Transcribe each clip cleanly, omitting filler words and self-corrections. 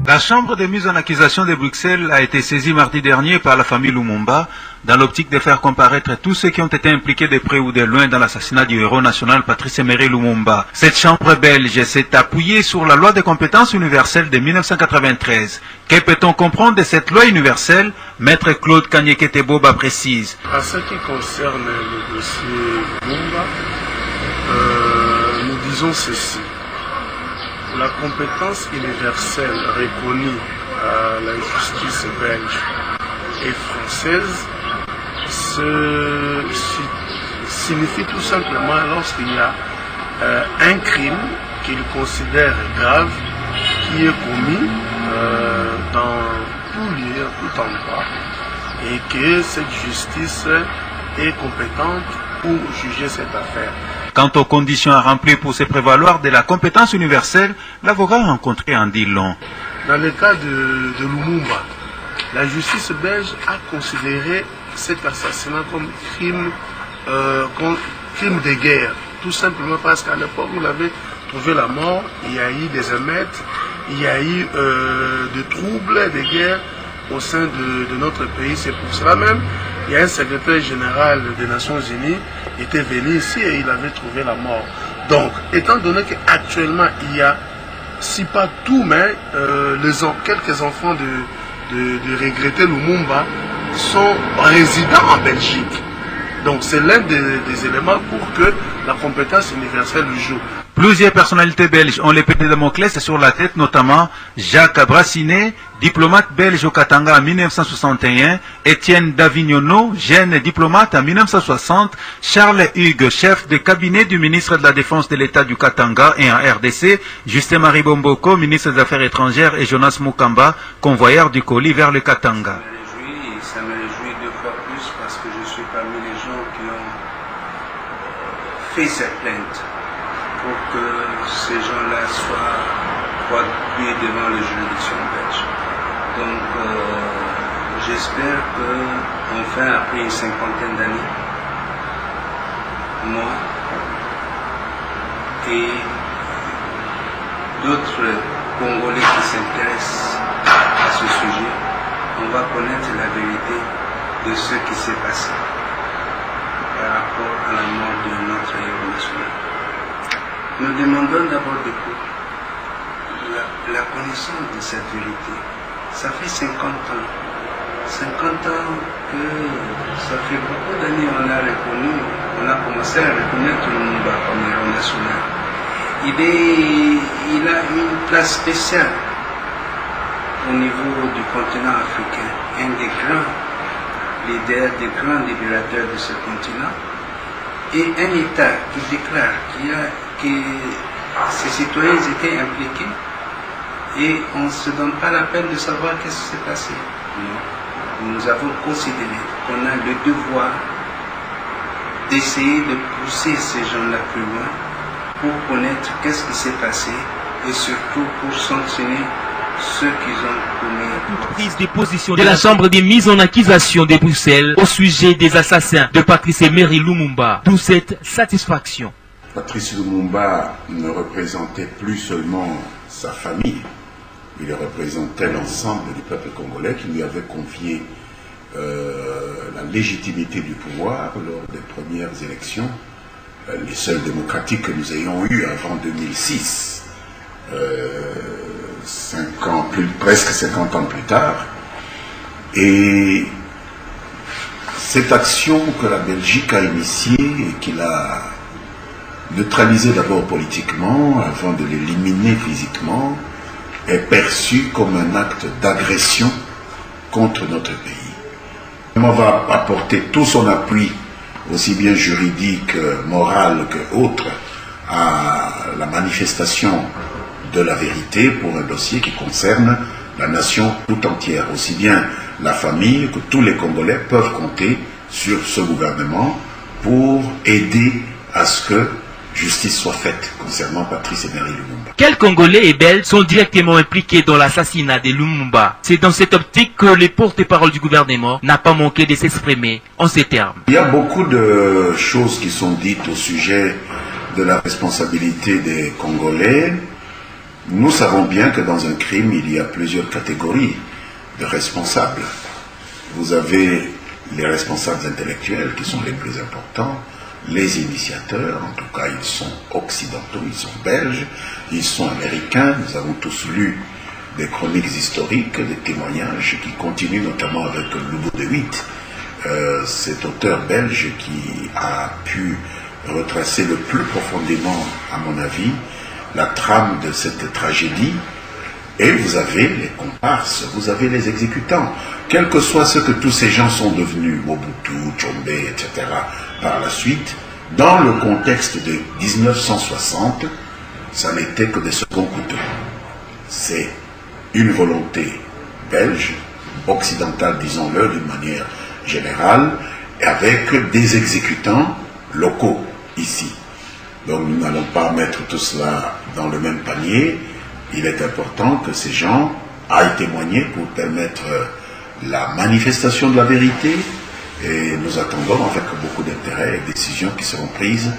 La chambre de mise en accusation de Bruxelles a été saisie mardi dernier par la famille Lumumba dans l'optique de faire comparaître tous ceux qui ont été impliqués de près ou de loin dans l'assassinat du héros national Patrice Emery Lumumba. Cette chambre belge s'est appuyée sur la loi de compétences universelles de 1993. Que peut-on comprendre de cette loi universelle? Maître Claude Kanyeke-Teboba précise. En ce qui concerne le dossier Lumumba, nous disons ceci. La compétence universelle reconnue à la justice belge et française signifie tout simplement lorsqu'il y a un crime qu'ils considèrent grave qui est commis dans tout lieu, tout endroit, et que cette justice est compétente pour juger cette affaire. Quant aux conditions à remplir pour se prévaloir de la compétence universelle, l'avocat a rencontré en dit long. Dans le cas de Lumumba, la justice belge a considéré cet assassinat comme crime de guerre. Tout simplement parce qu'à l'époque où il avait trouvé la mort, il y a eu des émeutes, il y a eu des troubles, des guerres au sein de notre pays. C'est pour cela même, il y a un secrétaire général des Nations Unies qui était venu ici et il avait trouvé la mort. Donc, étant donné qu'actuellement il y a, si pas tout, mais quelques enfants de regretter Lumumba sont résidents en Belgique. Donc c'est l'un des éléments pour que la compétence universelle joue. Plusieurs personnalités belges ont l'épée de Damoclès sur la tête, notamment Jacques Brassinet, diplomate belge au Katanga en 1961, Étienne Davignono, jeune diplomate en 1960, Charles Hugues, chef de cabinet du ministre de la Défense de l'État du Katanga et en RDC, Justin-Marie Bomboko, ministre des Affaires étrangères, et Jonas Mukamba, convoyeur du colis vers le Katanga. Ça me réjouit deux fois plus parce que je suis parmi les gens qui ont fait cette plainte pour que ces gens-là soient produits devant les juridictions belges. Donc j'espère qu'enfin, après une cinquantaine d'années, moi et d'autres Congolais qui s'intéressent à ce sujet, on va connaître la vérité de ce qui s'est passé par rapport à la mort de notre héros national. Nous demandons d'abord la connaissance de cette vérité. Ça fait 50 ans. 50 ans que ça fait beaucoup d'années on a commencé à reconnaître Lumumba comme héros national. Il a une place spéciale au niveau du continent africain, un des grands leaders, des grands libérateurs de ce continent, et un État qui déclare que ses citoyens étaient impliqués et on ne se donne pas la peine de savoir qu'est-ce qui s'est passé. Non. Nous avons considéré qu'on a le devoir d'essayer de pousser ces gens-là plus loin pour connaître qu'est-ce qui s'est passé et surtout pour sanctionner ceux qui ont commis. Prise de position de la chambre des mises en accusation de Bruxelles au sujet des assassins de Patrice Emery Lumumba. D'où cette satisfaction. Patrice Lumumba ne représentait plus seulement sa famille, il représentait l'ensemble du peuple congolais qui lui avait confié la légitimité du pouvoir lors des premières élections, les seules démocratiques que nous ayons eues avant 2006. Presque 50 ans plus tard, et cette action que la Belgique a initiée et qu'il a neutralisée d'abord politiquement avant de l'éliminer physiquement est perçue comme un acte d'agression contre notre pays. On va apporter tout son appui, aussi bien juridique, moral que autre, à la manifestation de la vérité pour un dossier qui concerne la nation tout entière. Aussi bien la famille que tous les Congolais peuvent compter sur ce gouvernement pour aider à ce que justice soit faite concernant Patrice Emery Lumumba. Quels Congolais et Belges sont directement impliqués dans l'assassinat de Lumumba? C'est dans cette optique que les porte-parole du gouvernement n'a pas manqué de s'exprimer en ces termes. Il y a beaucoup de choses qui sont dites au sujet de la responsabilité des Congolais. Nous savons bien que dans un crime, il y a plusieurs catégories de responsables. Vous avez les responsables intellectuels qui sont les plus importants, les initiateurs, en tout cas ils sont occidentaux, ils sont belges, ils sont américains. Nous avons tous lu des chroniques historiques, des témoignages qui continuent notamment avec Loubo de Witt, cet auteur belge qui a pu retracer le plus profondément, à mon avis, la trame de cette tragédie. Et vous avez les comparses, vous avez les exécutants. Quel que soit ce que tous ces gens sont devenus, Mobutu, Tshombe, etc., par la suite, dans le contexte de 1960, ça n'était que des seconds couteaux. C'est une volonté belge, occidentale, disons-le, d'une manière générale, avec des exécutants locaux, ici. Donc nous n'allons pas mettre tout cela dans le même panier. Il est important que ces gens aillent témoigner pour permettre la manifestation de la vérité, et nous attendons avec beaucoup d'intérêt les décisions qui seront prises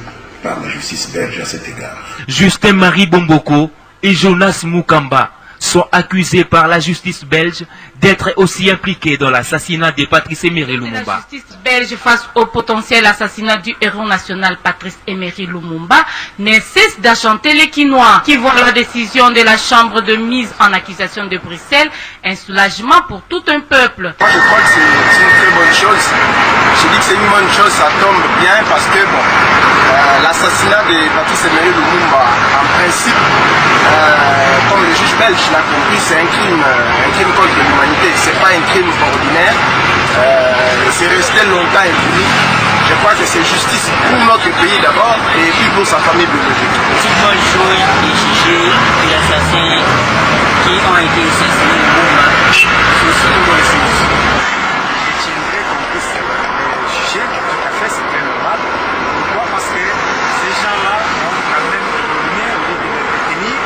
par la justice belge à cet égard. Justin-Marie Bomboko et Jonas Mukamba sont accusés par la justice belge d'être aussi impliqués dans l'assassinat de Patrice Emery Lumumba. La justice belge face au potentiel assassinat du héros national Patrice Emery Lumumba ne cesse d'acchanter les Quinois qui voient la décision de la chambre de mise en accusation de Bruxelles un soulagement pour tout un peuple. Moi je crois que c'est une très bonne chose. Je dis que c'est une bonne chose, ça tombe bien parce que bon, l'assassinat de Patrice Emery Lumumba, en principe, comme le juge belge l'a compris, c'est un crime contre l'humanité. C'est pas un crime ordinaire. C'est resté longtemps impuni. Je crois que c'est justice pour notre pays d'abord et puis pour sa famille biologique. C'est une bonne chose de juger les assassins qui ont été assassinés au Lumumba. C'est aussi une bonne chose. Je tiendrai qu'on puisse juger, tout à fait, c'est très normal. Pourquoi? Parce que ces gens-là ont quand même donné au lieu de les détenir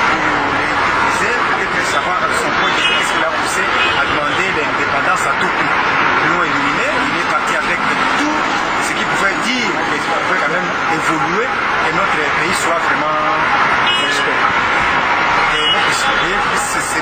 pour les utiliser, peut-être savoir son point de vue, qu'est-ce qu'il a poussé à demander l'indépendance à tout prix. Ils l'ont éliminé, il est parti avec tout ce qu'il pouvait dire, qu'il pouvait quand même évoluer et notre pays soit vraiment c'est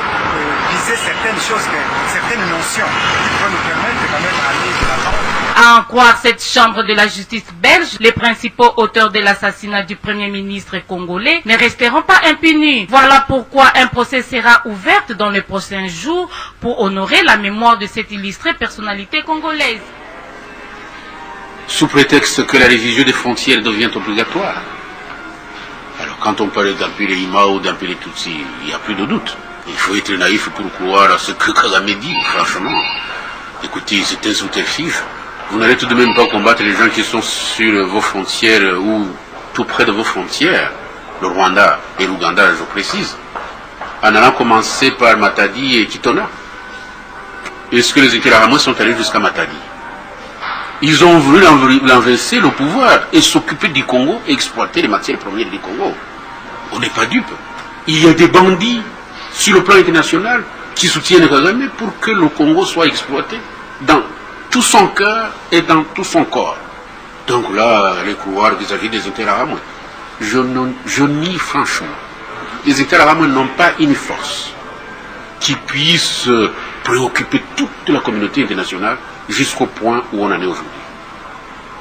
viser certaines choses, certaines notions qui pourraient nous permettre quand même d'aller de l'avant. À en croire cette chambre de la justice belge, les principaux auteurs de l'assassinat du Premier ministre congolais ne resteront pas impunis. Voilà pourquoi un procès sera ouvert dans les prochains jours pour honorer la mémoire de cette illustrée personnalité congolaise. Sous prétexte que la révision des frontières devient obligatoire. Alors quand on parle d'empiler Ima ou d'empiler Tutsi, il n'y a plus de doute. Il faut être naïf pour croire à ce que Kagame dit, franchement. Écoutez, c'est un sous-terfuge. Vous n'allez tout de même pas combattre les gens qui sont sur vos frontières ou tout près de vos frontières, le Rwanda et l'Ouganda, je précise, en allant commencer par Matadi et Kitona. Est-ce que les Interahamwe sont allés jusqu'à Matadi? Ils ont voulu l'enverser le pouvoir et s'occuper du Congo et exploiter les matières premières du Congo. On n'est pas dupes. Il y a des bandits sur le plan international qui soutiennent Kagame pour que le Congo soit exploité dans tout son cœur et dans tout son corps. Donc là, les couloirs vis-à-vis des Interahamwe, je nie franchement. Les Interahamwe n'ont pas une force qui puisse préoccuper toute la communauté internationale jusqu'au point où on en est aujourd'hui.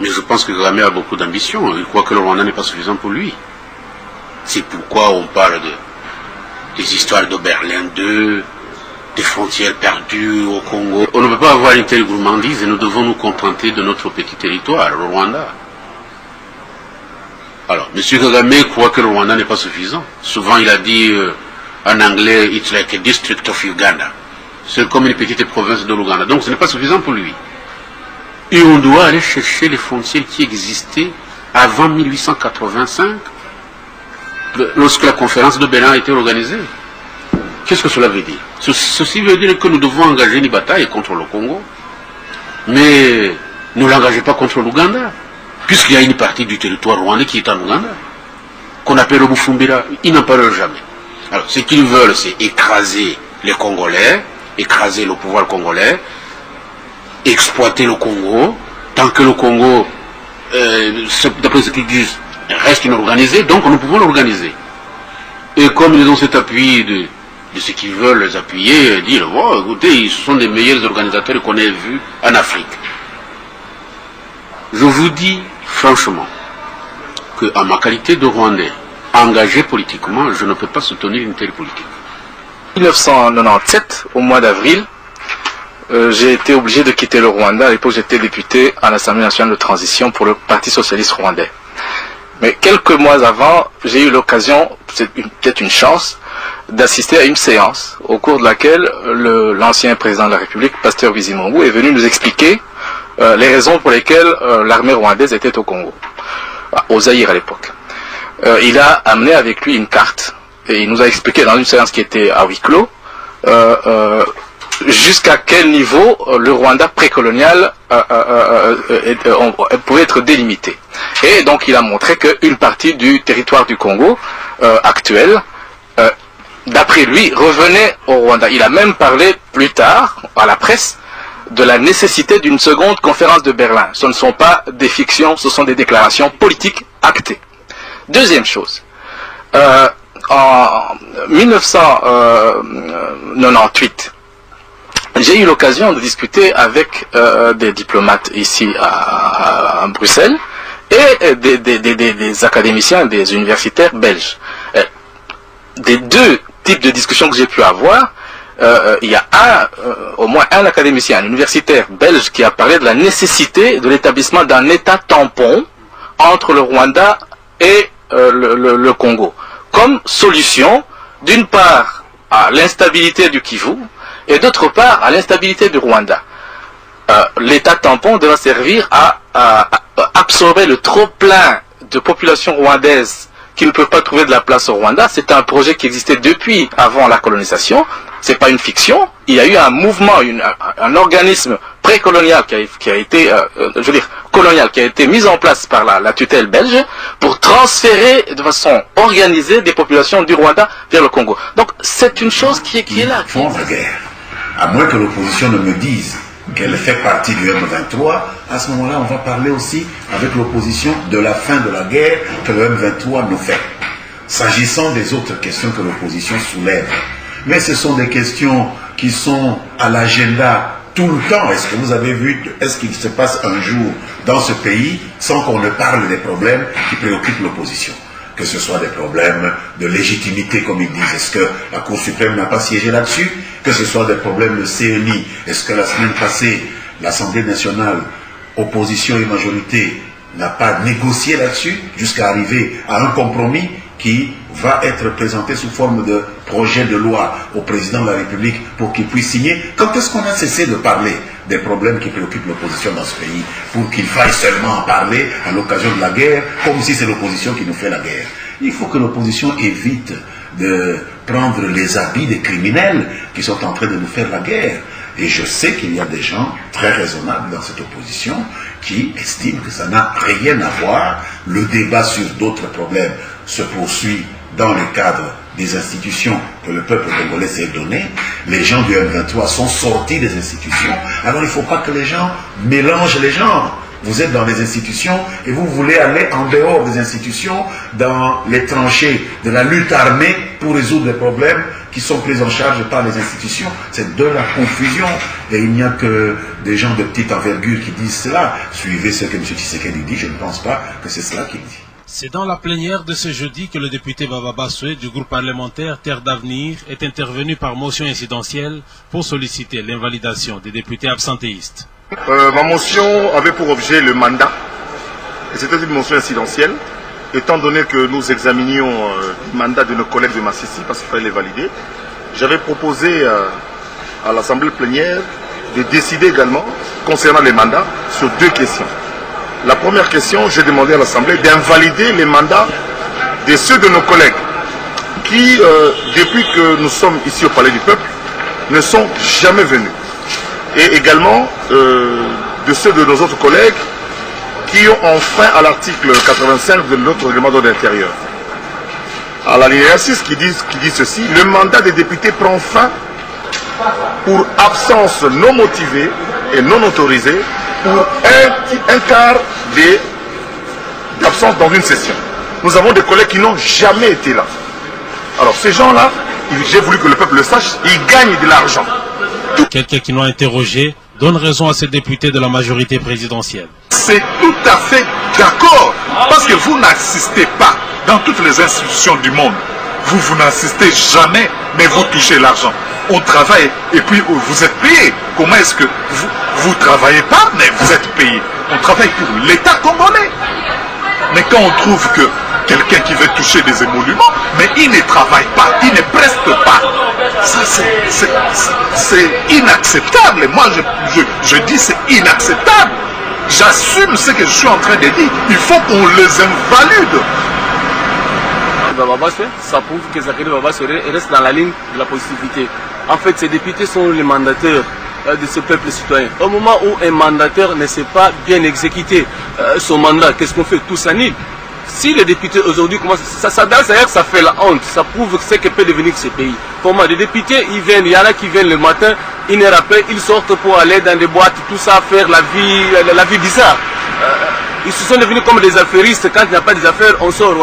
Mais je pense que Kagame a beaucoup d'ambition. Il croit que le Rwanda n'est pas suffisant pour lui. C'est pourquoi on parle des histoires de Berlin II, des frontières perdues au Congo. On ne peut pas avoir une telle gourmandise et nous devons nous contenter de notre petit territoire, le Rwanda. Alors, M. Kagame croit que le Rwanda n'est pas suffisant. Souvent, il a dit en anglais, it's like a district of Uganda. C'est comme une petite province de l'Ouganda. Donc, ce n'est pas suffisant pour lui. Et on doit aller chercher les frontières qui existaient avant 1885, lorsque la conférence de Berlin a été organisée. Qu'est-ce que cela veut dire? Ceci veut dire que nous devons engager une bataille contre le Congo, mais ne l'engagez pas contre l'Ouganda, puisqu'il y a une partie du territoire rwandais qui est en Ouganda, qu'on appelle le Bufumbira. Ils n'en parlent jamais. Alors, ce qu'ils veulent, c'est écraser les Congolais, écraser le pouvoir congolais, exploiter le Congo, tant que le Congo, d'après ce qu'ils disent, reste inorganisé, donc nous pouvons l'organiser. Et comme ils ont cet appui de ce qu'ils veulent les appuyer, dire, oh, écoutez, ce sont les meilleurs organisateurs qu'on ait vus en Afrique. Je vous dis franchement que, à ma qualité de Rwandais, engagé politiquement, je ne peux pas soutenir une telle politique. En 1997, au mois d'avril, j'ai été obligé de quitter le Rwanda. À l'époque, j'étais député à l'Assemblée nationale de transition pour le Parti socialiste rwandais. Mais quelques mois avant, j'ai eu l'occasion, c'est peut-être une chance, d'assister à une séance au cours de laquelle l'ancien président de la République, Pasteur Bizimungu, est venu nous expliquer les raisons pour lesquelles l'armée rwandaise était au Congo, au Zaïre à l'époque. Il a amené avec lui une carte et il nous a expliqué dans une séance qui était à huis clos jusqu'à quel niveau le Rwanda précolonial pouvait être délimité. Et donc il a montré qu'une partie du territoire du Congo actuel, d'après lui, revenait au Rwanda. Il a même parlé plus tard, à la presse, de la nécessité d'une seconde conférence de Berlin. Ce ne sont pas des fictions, ce sont des déclarations politiques actées. Deuxième chose, en 1998, j'ai eu l'occasion de discuter avec des diplomates ici à Bruxelles et des académiciens, des universitaires belges. Des deux types de discussions que j'ai pu avoir, il y a au moins un académicien, un universitaire belge qui a parlé de la nécessité de l'établissement d'un État tampon entre le Rwanda et le Congo, comme solution d'une part à l'instabilité du Kivu et d'autre part à l'instabilité du Rwanda. L'État tampon devra servir à absorber le trop-plein de population rwandaise qui ne peut pas trouver de la place au Rwanda. C'est un projet qui existait depuis avant la colonisation. C'est pas une fiction. Il y a eu un mouvement, un organisme précolonial qui a été, je veux dire, colonial, qui a été mis en place par la tutelle belge pour transférer de façon organisée des populations du Rwanda vers le Congo. Donc c'est une chose qui est là. Ils font la guerre. À moins que l'opposition ne me dise qu'elle fait partie du M23, à ce moment-là, on va parler aussi avec l'opposition de la fin de la guerre que le M23 nous fait. S'agissant des autres questions que l'opposition soulève. Mais ce sont des questions qui sont à l'agenda tout le temps. Est-ce que vous avez vu, est-ce qu'il se passe un jour dans ce pays sans qu'on ne parle des problèmes qui préoccupent l'opposition? Que ce soit des problèmes de légitimité, comme ils disent. Est-ce que la Cour suprême n'a pas siégé là-dessus? Que ce soit des problèmes de CNI. Est-ce que la semaine passée, l'Assemblée nationale, opposition et majorité, n'a pas négocié là-dessus jusqu'à arriver à un compromis qui va être présenté sous forme de projet de loi au président de la République pour qu'il puisse signer? Quand est-ce qu'on a cessé de parler des problèmes qui préoccupent l'opposition dans ce pays pour qu'il faille seulement en parler à l'occasion de la guerre, comme si c'est l'opposition qui nous fait la guerre? Il faut que l'opposition évite de prendre les habits des criminels qui sont en train de nous faire la guerre. Et je sais qu'il y a des gens très raisonnables dans cette opposition qui estiment que ça n'a rien à voir. Le débat sur d'autres problèmes se poursuit dans le cadre des institutions que le peuple congolais s'est donné. Les gens du M23 sont sortis des institutions. Alors il ne faut pas que les gens mélangent les genres. Vous êtes dans les institutions et vous voulez aller en dehors des institutions, dans les tranchées de la lutte armée pour résoudre les problèmes qui sont pris en charge par les institutions. C'est de la confusion. Et il n'y a que des gens de petite envergure qui disent cela. Suivez ce que M. Tshisekedi dit, je ne pense pas que c'est cela qu'il dit. C'est dans la plénière de ce jeudi que le député Baba Bassoué du groupe parlementaire Terre d'Avenir est intervenu par motion incidentielle pour solliciter l'invalidation des députés absentéistes. Ma motion avait pour objet le mandat, et c'était une motion incidentielle, étant donné que nous examinions le mandat de nos collègues de Massissi, parce qu'il fallait les valider. J'avais proposé à l'Assemblée plénière de décider également, concernant les mandats, sur deux questions. La première question, j'ai demandé à l'Assemblée d'invalider les mandats de ceux de nos collègues qui, depuis que nous sommes ici au Palais du Peuple, ne sont jamais venus. Et également de ceux de nos autres collègues qui ont enfreint à l'article 85 de notre règlement d'ordre intérieur. À l'alinéa 6 qui dit ceci, le mandat des députés prend fin pour absence non motivée et non autorisée pour un quart d'absence dans une session. Nous avons des collègues qui n'ont jamais été là. Alors ces gens-là, j'ai voulu que le peuple le sache, ils gagnent de l'argent. Quelqu'un qui l'ont interrogé donne raison à ces députés de la majorité présidentielle. C'est tout à fait d'accord, parce que vous n'assistez pas dans toutes les institutions du monde. Vous n'assistez jamais, mais vous touchez l'argent. On travaille et puis vous êtes payé. Comment est-ce que vous travaillez pas, mais vous êtes payé? On travaille pour l'État congolais. Mais quand on trouve que quelqu'un qui veut toucher des émoluments, mais il ne travaille pas, il ne preste pas. Ça, c'est inacceptable. Moi, je dis c'est inacceptable. J'assume ce que je suis en train de dire. Il faut qu'on les invalide. Ça prouve que Zachary Babasoe reste dans la ligne de la positivité. En fait, ces députés sont les mandataires de ce peuple citoyen. Au moment où un mandataire ne sait pas bien exécuter son mandat, qu'est-ce qu'on fait? Tout s'annule. Si les députés aujourd'hui commencent, ça fait la honte, ça prouve ce que peut devenir ce pays. Comment les députés, ils viennent, il y en a qui viennent le matin, une heure après, ils sortent pour aller dans des boîtes, tout ça, faire la vie bizarre. Ils se sont devenus comme des affairistes. Quand il n'y a pas des affaires, on sort,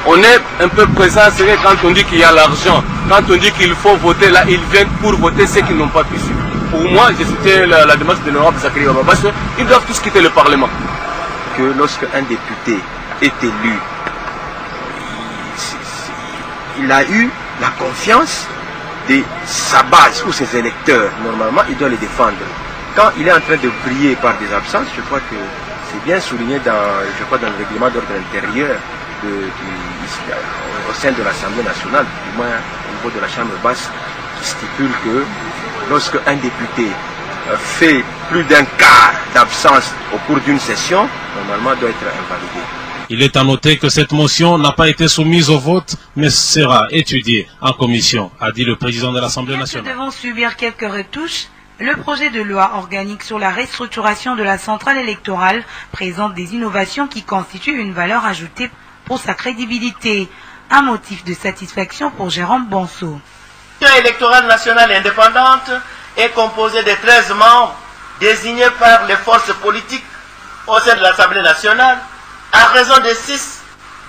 on est un peu présent, c'est vrai, quand on dit qu'il y a l'argent, quand on dit qu'il faut voter, là, ils viennent pour voter ceux qui n'ont pas pu suivre. Pour moi, j'ai cité la démarche de l'honorable Zachary Babasoe, ils doivent tous quitter le Parlement. Que lorsque un député est élu, il a eu la confiance de sa base ou ses électeurs. Normalement, il doit les défendre. Quand il est en train de briller par des absences, je crois que c'est bien souligné dans le règlement d'ordre intérieur au sein de l'Assemblée nationale, du moins au niveau de la Chambre basse, qui stipule que lorsque un député fait plus d'un quart d'absence au cours d'une session, normalement doit être invalidé. Il est à noter que cette motion n'a pas été soumise au vote, mais sera étudiée en commission, a dit le président de l'Assemblée nationale. Nous devons subir quelques retouches. Le projet de loi organique sur la restructuration de la centrale électorale présente des innovations qui constituent une valeur ajoutée pour sa crédibilité. Un motif de satisfaction pour Jérôme Bonso. La Commission électorale nationale indépendante est composée de 13 membres désignés par les forces politiques au sein de l'Assemblée nationale, à raison de 6,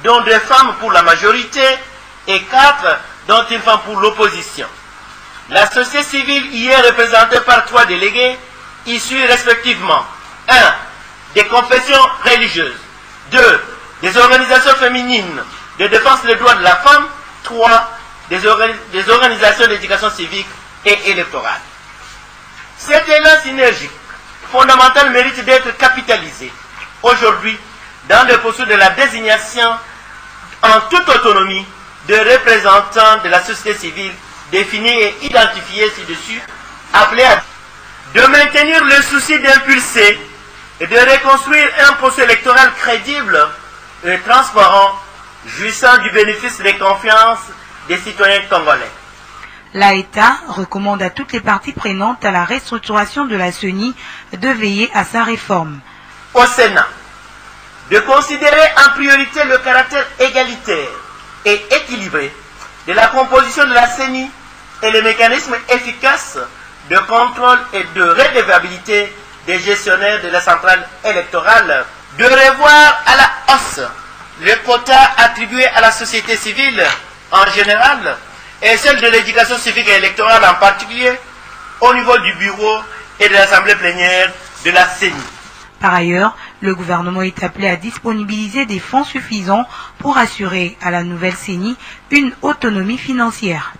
dont 2 femmes pour la majorité et 4, dont une femme pour l'opposition. La société civile y est représentée par 3 délégués, issus respectivement 1. Des confessions religieuses, 2. Des organisations féminines de défense des droits de la femme, 3. Des organisations d'éducation civique et électorale. Cet élan synergique fondamental mérite d'être capitalisé aujourd'hui dans le processus de la désignation en toute autonomie de représentants de la société civile définis et identifiés ci-dessus, appelés à de maintenir le souci d'impulser et de reconstruire un processus électoral crédible et transparent, jouissant du bénéfice des confiances des citoyens congolais. L'AETA recommande à toutes les parties prenantes à la restructuration de la CENI de veiller à sa réforme. Au Sénat, de considérer en priorité le caractère égalitaire et équilibré de la composition de la CENI et les mécanismes efficaces de contrôle et de redevabilité des gestionnaires de la centrale électorale, de revoir à la hausse les quotas attribués à la société civile en général et celle de l'éducation civique et électorale en particulier au niveau du bureau et de l'assemblée plénière de la CENI. Par ailleurs, le gouvernement est appelé à disponibiliser des fonds suffisants pour assurer à la nouvelle CENI une autonomie financière.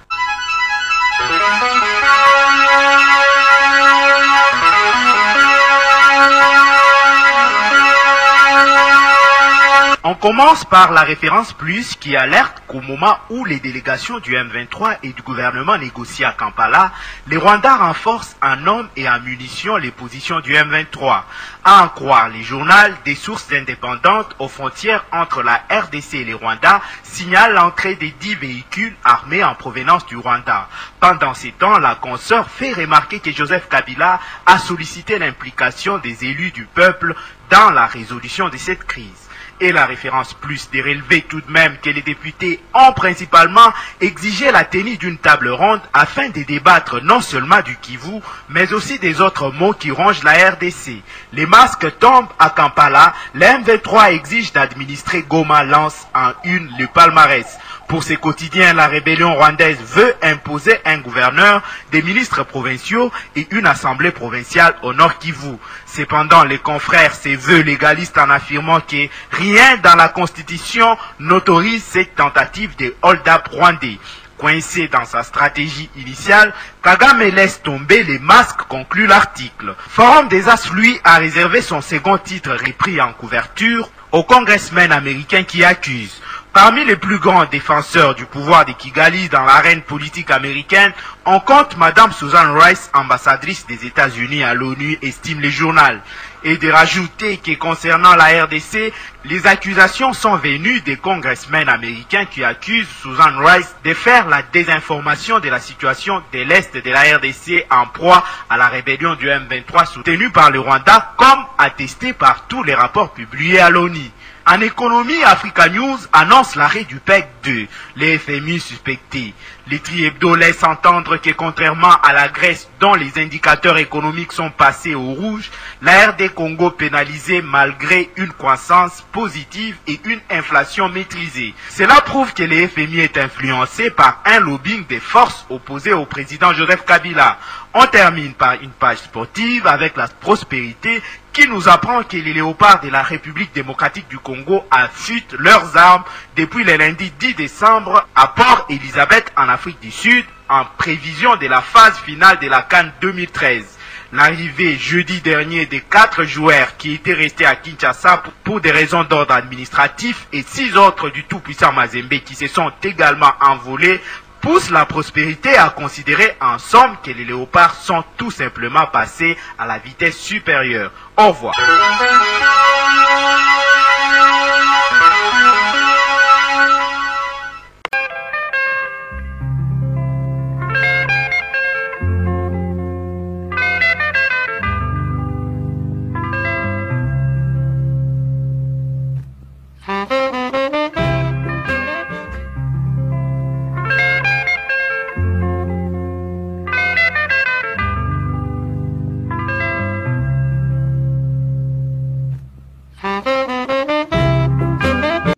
On commence par la référence plus qui alerte qu'au moment où les délégations du M23 et du gouvernement négocient à Kampala, les Rwandais renforcent en hommes et en munitions les positions du M23. À en croire les journaux, des sources indépendantes aux frontières entre la RDC et les Rwandais signalent l'entrée des 10 véhicules armés en provenance du Rwanda. Pendant ces temps, la consoeur fait remarquer que Joseph Kabila a sollicité l'implication des élus du peuple dans la résolution de cette crise. Et la référence plus de relever tout de même que les députés ont principalement exigé la tenue d'une table ronde afin de débattre non seulement du Kivu, mais aussi des autres mots qui rongent la RDC. Les masques tombent à Kampala, le M23 exige d'administrer Goma lance en une le palmarès. Pour ces quotidiens, la rébellion rwandaise veut imposer un gouverneur, des ministres provinciaux et une assemblée provinciale au Nord Kivu. Cependant, les confrères se veulent légalistes en affirmant que rien dans la Constitution n'autorise cette tentative de hold-up rwandais. Coincé dans sa stratégie initiale, Kagame laisse tomber les masques, conclut l'article. Forum des As, lui, a réservé son second titre repris en couverture au congressman américain qui accuse. Parmi les plus grands défenseurs du pouvoir de Kigali dans l'arène politique américaine, on compte Madame Susan Rice, ambassadrice des États-Unis à l'ONU, estime le journal. Et de rajouter que concernant la RDC, les accusations sont venues des congressmen américains qui accusent Susan Rice de faire la désinformation de la situation de l'Est de la RDC en proie à la rébellion du M23 soutenue par le Rwanda, comme attesté par tous les rapports publiés à l'ONU. En économie, Africa News annonce l'arrêt du PEC 2, les FMI suspectés. Les Tri-Hebdo laissent entendre que contrairement à la Grèce dont les indicateurs économiques sont passés au rouge, la RD Congo pénalisée malgré une croissance positive et une inflation maîtrisée. Cela prouve que le FMI est influencé par un lobbying des forces opposées au président Joseph Kabila. On termine par une page sportive avec la prospérité qui nous apprend que les léopards de la République démocratique du Congo affûtent leurs armes depuis le lundi 10 décembre à Port Elizabeth en Afrique du Sud en prévision de la phase finale de la CAN 2013. L'arrivée jeudi dernier des 4 joueurs qui étaient restés à Kinshasa pour des raisons d'ordre administratif et 6 autres du tout-puissant Mazembe qui se sont également envolés pousse la prospérité à considérer en somme que les léopards sont tout simplement passés à la vitesse supérieure. Au revoir.